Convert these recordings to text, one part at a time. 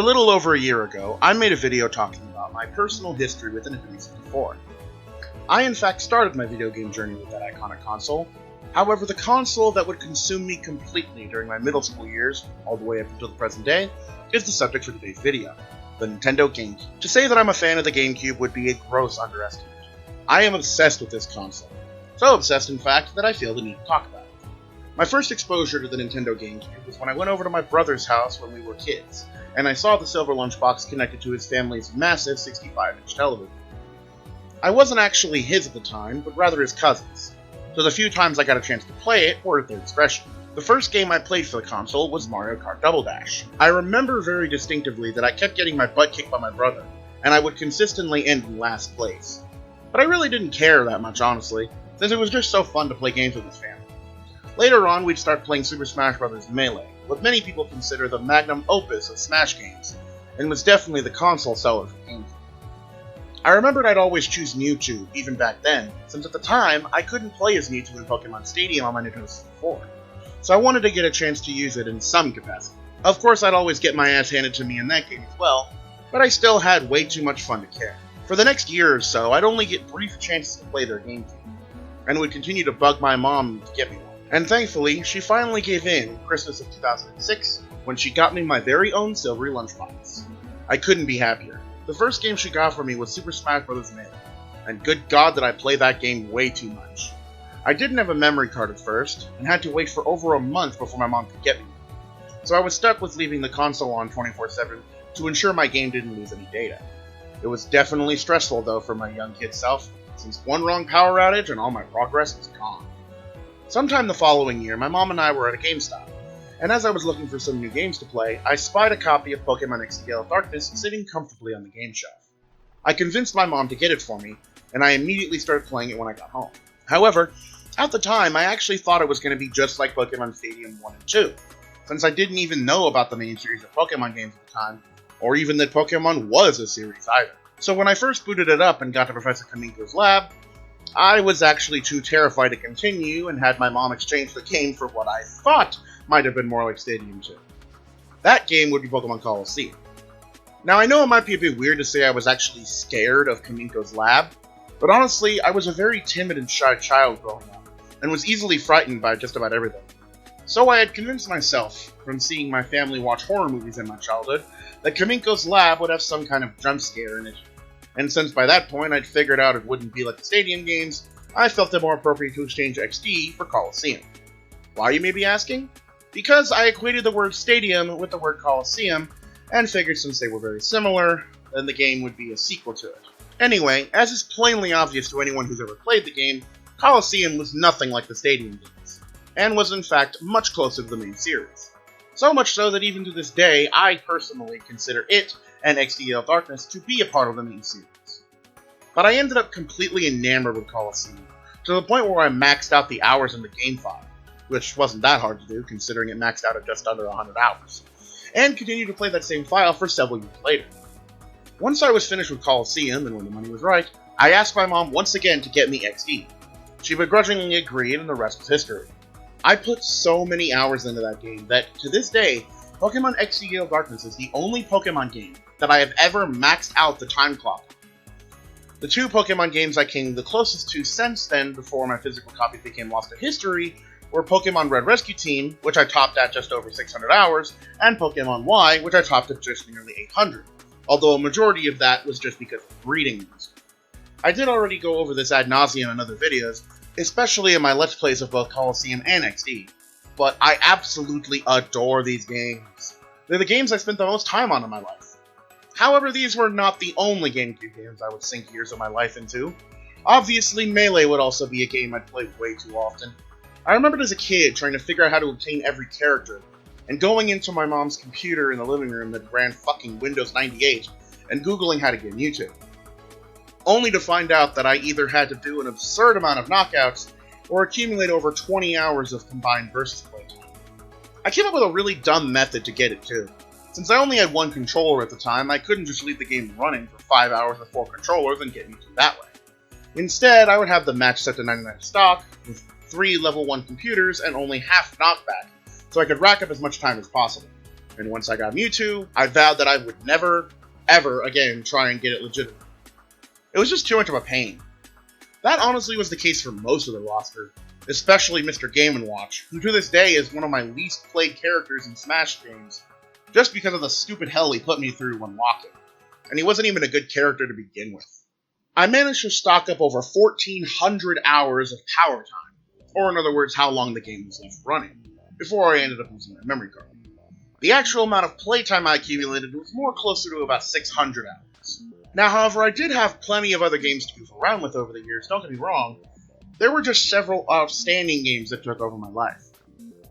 little over a year ago, I made a video talking about my personal history with the Nintendo 64. I in fact started my video game journey with that iconic console. However, the console that would consume me completely during my middle school years, all the way up until the present day, is the subject for today's video, the Nintendo Gamecube. To say that I'm a fan of the Gamecube would be a gross underestimate. I am obsessed with this console. So obsessed, in fact, that I feel the need to talk about it. My first exposure to the Nintendo Gamecube was when I went over to my brother's house when we were kids, and I saw the silver lunchbox connected to his family's massive 65-inch television. I wasn't actually his at the time, but rather his cousin's, so the few times I got a chance to play it were at their discretion. The first game I played for the console was Mario Kart Double Dash. I remember very distinctively that I kept getting my butt kicked by my brother, and I would consistently end in last place. But I really didn't care that much, honestly, since it was just so fun to play games with his family. Later on, we'd start playing Super Smash Bros. Melee, what many people consider the magnum opus of Smash games, and was definitely the console seller for GameCube. I remembered I'd always choose Mewtwo, even back then, since at the time, I couldn't play as Mewtwo in Pokemon Stadium on my Nintendo 64, so I wanted to get a chance to use it in some capacity. Of course, I'd always get my ass handed to me in that game as well, but I still had way too much fun to care. For the next year or so, I'd only get brief chances to play their GameCube, and would continue to bug my mom to get me one. And thankfully, she finally gave in Christmas of 2006, when she got me my very own silvery lunchbox. I couldn't be happier. The first game she got for me was Super Smash Bros. Melee, and good God did I play that game way too much. I didn't have a memory card at first, and had to wait for over a month before my mom could get me one. So I was stuck with leaving the console on 24/7 to ensure my game didn't lose any data. It was definitely stressful though for my young kid self, since one wrong power outage and all my progress was gone. Sometime the following year, my mom and I were at a GameStop, and as I was looking for some new games to play, I spied a copy of Pokemon XD Darkness sitting comfortably on the game shelf. I convinced my mom to get it for me, and I immediately started playing it when I got home. However, at the time, I actually thought it was going to be just like Pokemon Stadium 1 and 2, since I didn't even know about the main series of Pokemon games at the time, or even that Pokemon was a series either. So when I first booted it up and got to Professor Kaminko's lab, I was actually too terrified to continue and had my mom exchange the game for what I thought might have been more like Stadium 2. That game would be Pokemon Colosseum. Now I know it might be a bit weird to say I was actually scared of Kaminko's lab, but honestly I was a very timid and shy child growing up, and was easily frightened by just about everything. So I had convinced myself, from seeing my family watch horror movies in my childhood, that Kaminko's lab would have some kind of jump scare in it. And since by that point I'd figured out it wouldn't be like the Stadium games, I felt it more appropriate to exchange XD for Colosseum. Why, you may be asking? Because I equated the word Stadium with the word Colosseum, and figured since they were very similar, then the game would be a sequel to it. Anyway, as is plainly obvious to anyone who's ever played the game, Colosseum was nothing like the Stadium games, and was in fact much closer to the main series. So much so that even to this day, I personally consider it and XD Darkness to be a part of the main series. But I ended up completely enamored with Colosseum, to the point where I maxed out the hours in the game file, which wasn't that hard to do considering it maxed out at just under 100 hours, and continued to play that same file for several years later. Once I was finished with Colosseum, and when the money was right, I asked my mom once again to get me XD. She begrudgingly agreed, and the rest was history. I put so many hours into that game that, to this day, Pokemon XD Darkness is the only Pokemon game that I have ever maxed out the time clock. The two Pokemon games I came the closest to since then, before my physical copies became lost to history, were Pokemon Red Rescue Team, which I topped at just over 600 hours, and Pokemon Y, which I topped at just nearly 800, although a majority of that was just because of breeding moves. I did already go over this ad nauseum in other videos, especially in my Let's Plays of both Colosseum and XD, but I absolutely adore these games. They're the games I spent the most time on in my life. However, these were not the only GameCube games I would sink years of my life into. Obviously, Melee would also be a game I'd play way too often. I remembered as a kid trying to figure out how to obtain every character, and going into my mom's computer in the living room that ran fucking Windows 98, and Googling how to get Mewtwo. Only to find out that I either had to do an absurd amount of knockouts, or accumulate over 20 hours of combined versus play time. I came up with a really dumb method to get it too. Since I only had one controller at the time, I couldn't just leave the game running for 5 hours with 4 controllers and get Mewtwo that way. Instead, I would have the match set to 99 stock, with 3 level 1 computers and only half knockback, so I could rack up as much time as possible. and once I got Mewtwo, I vowed that I would never, ever again try and get it legitimate. It was just too much of a pain. That honestly was the case for most of the roster, especially Mr. Game & Watch, who to this day is one of my least played characters in Smash games, just because of the stupid hell he put me through when locking, and he wasn't even a good character to begin with. I managed to stock up over 1,400 hours of power time, or in other words, how long the game was left running, before I ended up losing my memory card. The actual amount of playtime I accumulated was more closer to about 600 hours. Now, however, I did have plenty of other games to goof around with over the years, don't get me wrong. There were just several outstanding games that took over my life.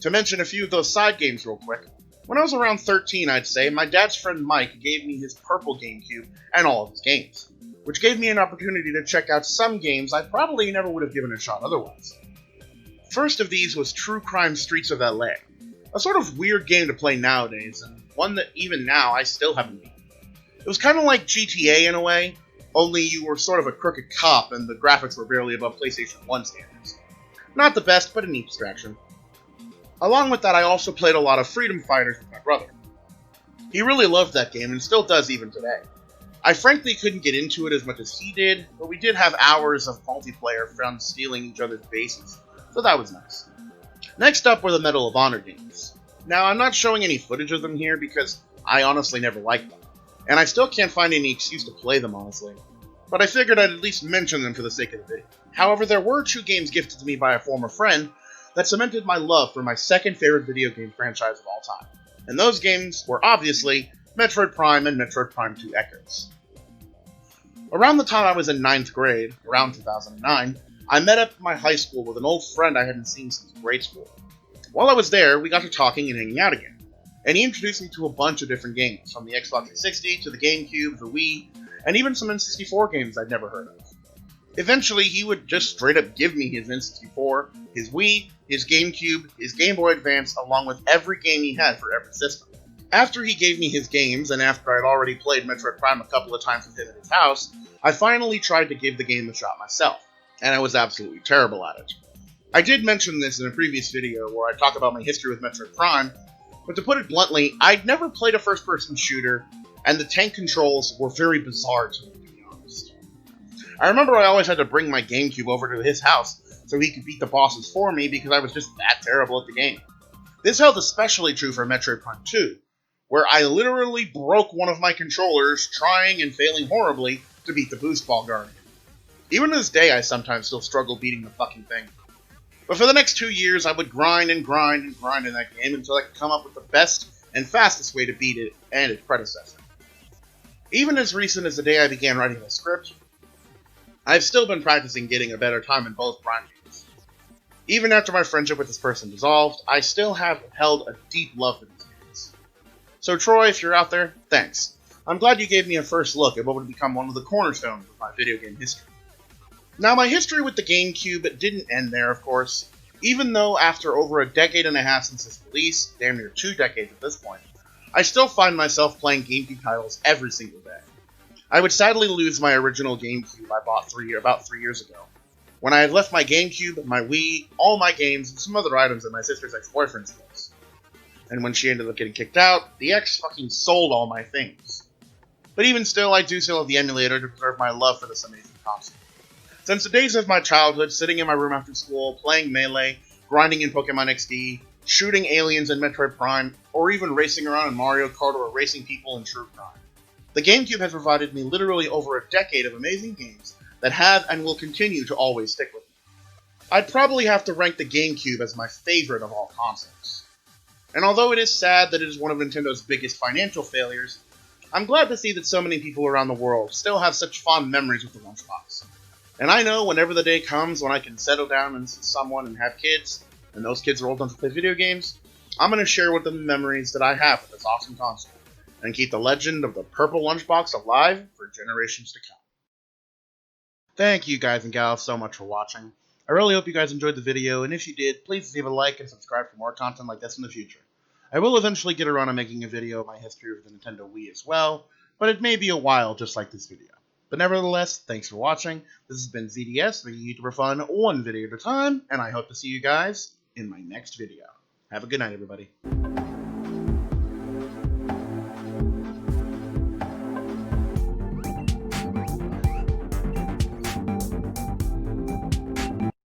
To mention a few of those side games real quick, when I was around 13, I'd say, my dad's friend Mike gave me his purple Gamecube and all of his games, which gave me an opportunity to check out some games I probably never would have given a shot otherwise. First of these was True Crime Streets of LA, a sort of weird game to play nowadays, and one that even now I still haven't beaten. It was kind of like GTA in a way, only you were sort of a crooked cop and the graphics were barely above PlayStation 1 standards. Not the best, but a neat distraction. Along with that, I also played a lot of Freedom Fighters with my brother. He really loved that game and still does even today. I frankly couldn't get into it as much as he did, but we did have hours of multiplayer friends stealing each other's bases, so that was nice. Next up were the Medal of Honor games. Now, I'm not showing any footage of them here because I honestly never liked them, and I still can't find any excuse to play them honestly, but I figured I'd at least mention them for the sake of the video. However, there were 2 games gifted to me by a former friend that cemented my love for my second favorite video game franchise of all time, and those games were obviously Metroid Prime and Metroid Prime 2 Echoes. Around the time I was in 9th grade, around 2009, I met up at my high school with an old friend I hadn't seen since grade school. While I was there, we got to talking and hanging out again, and he introduced me to a bunch of different games, from the Xbox 360 to the Gamecube, the Wii, and even some N64 games I'd never heard of. Eventually, he would just straight up give me his N64, his Wii, his Gamecube, his Game Boy Advance, along with every game he had for every system. After he gave me his games, and after I'd already played Metroid Prime a couple of times with him at his house, I finally tried to give the game a shot myself, and I was absolutely terrible at it. I did mention this in a previous video where I talk about my history with Metroid Prime, but to put it bluntly, I'd never played a first-person shooter, and the tank controls were very bizarre to me, to be honest. I remember I always had to bring my Gamecube over to his house so he could beat the bosses for me because I was just that terrible at the game. This held especially true for Metroid Prime 2, where I literally broke one of my controllers trying and failing horribly to beat the Boost Ball Guardian. Even to this day, I sometimes still struggle beating the fucking thing. But for the next 2 years, I would grind and grind and grind in that game until I could come up with the best and fastest way to beat it and its predecessor. Even as recent as the day I began writing the script, I've still been practicing getting a better time in both Prime games. Even after my friendship with this person dissolved, I still have held a deep love for these games. So Troy, if you're out there, thanks. I'm glad you gave me a first look at what would become one of the cornerstones of my video game history. Now, my history with the GameCube didn't end there, of course, even though after over a decade and a half since its release, damn near 2 decades at this point, I still find myself playing GameCube titles every single day. I would sadly lose my original GameCube I bought about 3 years ago, when I had left my GameCube, my Wii, all my games, and some other items at my sister's ex-boyfriend's place. And when she ended up getting kicked out, the ex fucking sold all my things. But even still, I do still have the emulator to preserve my love for this amazing console. Since the days of my childhood, sitting in my room after school, playing Melee, grinding in Pokemon XD, shooting aliens in Metroid Prime, or even racing around in Mario Kart or racing people in True Crime, the GameCube has provided me literally over a decade of amazing games that have and will continue to always stick with me. I'd probably have to rank the GameCube as my favorite of all consoles. And although it is sad that it is one of Nintendo's biggest financial failures, I'm glad to see that so many people around the world still have such fond memories with the lunchbox. And I know whenever the day comes when I can settle down and see someone and have kids, and those kids are old enough to play video games, I'm going to share with them the memories that I have with this awesome console, and keep the legend of the purple lunchbox alive for generations to come. Thank you guys and gals so much for watching. I really hope you guys enjoyed the video, and if you did, please leave a like and subscribe for more content like this in the future. I will eventually get around to making a video of my history with the Nintendo Wii as well, but it may be a while just like this video. But nevertheless, thanks for watching. This has been ZDS, the YouTuber Fun, one video at a time, and I hope to see you guys in my next video. Have a good night, everybody.